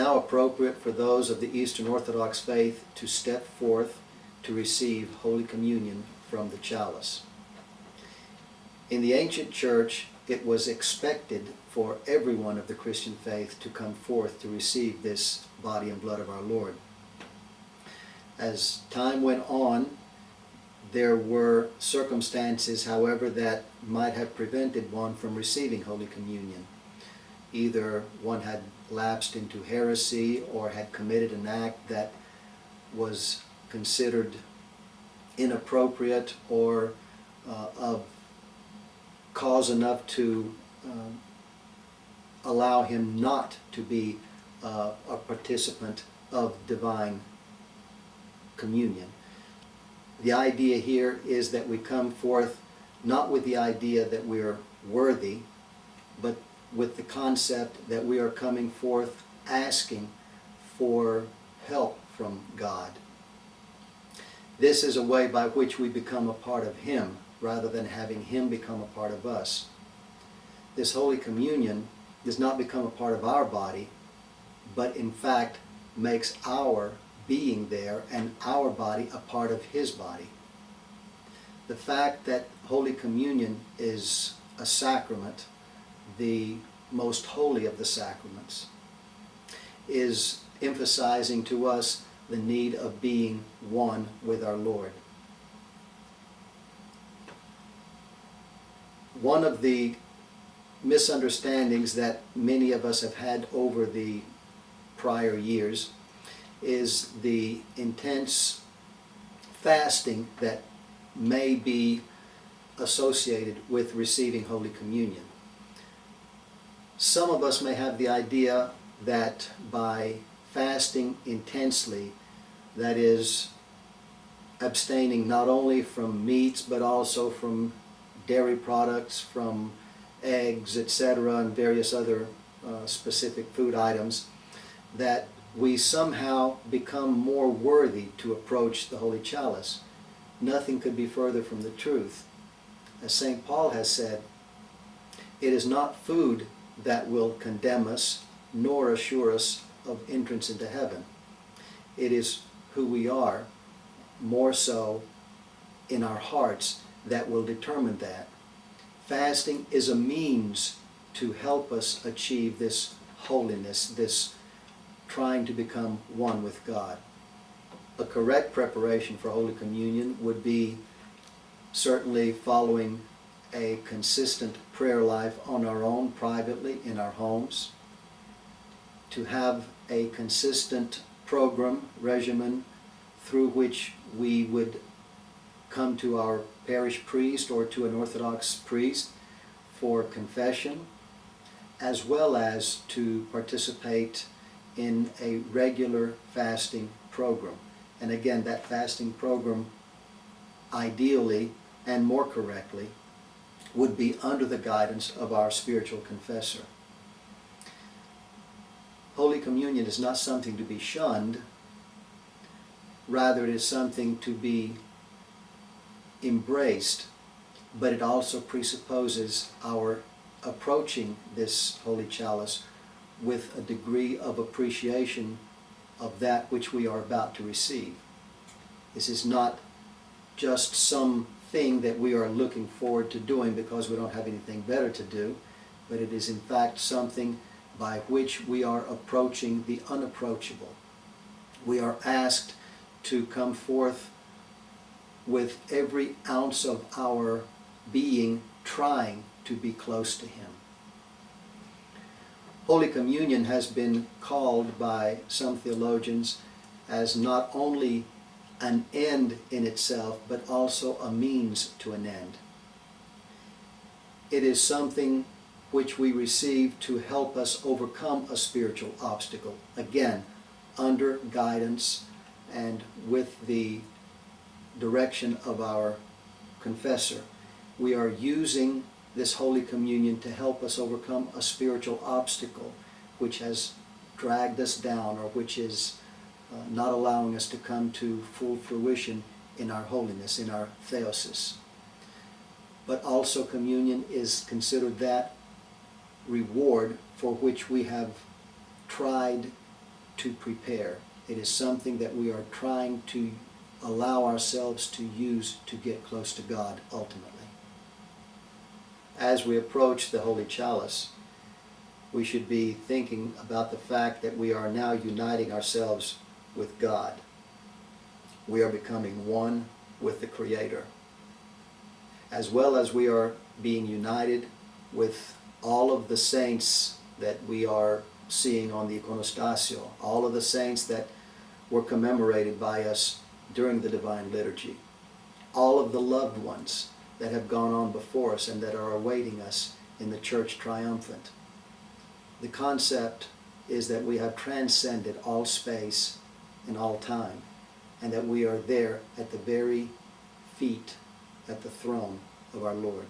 now appropriate for those of the Eastern Orthodox faith to step forth to receive Holy Communion from the chalice. In the ancient church, it was expected for everyone of the Christian faith to come forth to receive this body and blood of our Lord. As time went on, there were circumstances, however, that might have prevented one from receiving Holy Communion. Either one had lapsed into heresy or had committed an act that was considered inappropriate or of cause enough to allow him not to be a participant of divine communion. The idea here is that we come forth not with the idea that we are worthy, but with the concept that we are coming forth asking for help from God. This is a way by which we become a part of Him, rather than having Him become a part of us. This Holy Communion does not become a part of our body, but in fact makes our being there and our body a part of His body. The fact that Holy Communion is a sacrament, the most holy of the sacraments, is emphasizing to us the need of being one with our Lord. One of the misunderstandings that many of us have had over the prior years is the intense fasting that may be associated with receiving Holy Communion. Some of us may have the idea that by fasting intensely, that is, abstaining not only from meats but also from dairy products, from eggs, etc., and various other specific food items, that we somehow become more worthy to approach the Holy Chalice. Nothing could be further from the truth. As St. Paul has said, it is not food that will condemn us, nor assure us of entrance into heaven. It is who we are, more so in our hearts, that will determine that. Fasting is a means to help us achieve this holiness, this trying to become one with God. A correct preparation for Holy Communion would be certainly following a consistent prayer life on our own, privately, in our homes, to have a consistent program, regimen, through which we would come to our parish priest or to an Orthodox priest for confession, as well as to participate in a regular fasting program. And again, that fasting program, ideally and more correctly, would be under the guidance of our spiritual confessor. Holy Communion is not something to be shunned. Rather, it is something to be embraced, but it also presupposes our approaching this Holy Chalice with a degree of appreciation of that which we are about to receive. This is not just some thing that we are looking forward to doing because we don't have anything better to do, but it is in fact something by which we are approaching the unapproachable. We are asked to come forth with every ounce of our being trying to be close to Him. Holy Communion has been called by some theologians as not only an end in itself, but also a means to an end. It is something which we receive to help us overcome a spiritual obstacle. Again, under guidance and with the direction of our confessor. We are using this Holy Communion to help us overcome a spiritual obstacle which has dragged us down, or which is not allowing us to come to full fruition in our holiness, in our theosis. But also communion is considered that reward for which we have tried to prepare. It is something that we are trying to allow ourselves to use to get close to God ultimately. As we approach the Holy Chalice, we should be thinking about the fact that we are now uniting ourselves with God. We are becoming one with the Creator. As well as we are being united with all of the saints that we are seeing on the iconostasio, all of the saints that were commemorated by us during the Divine Liturgy, all of the loved ones that have gone on before us and that are awaiting us in the Church Triumphant. The concept is that we have transcended all space and all time, and that we are there at the very feet, at the throne of our Lord.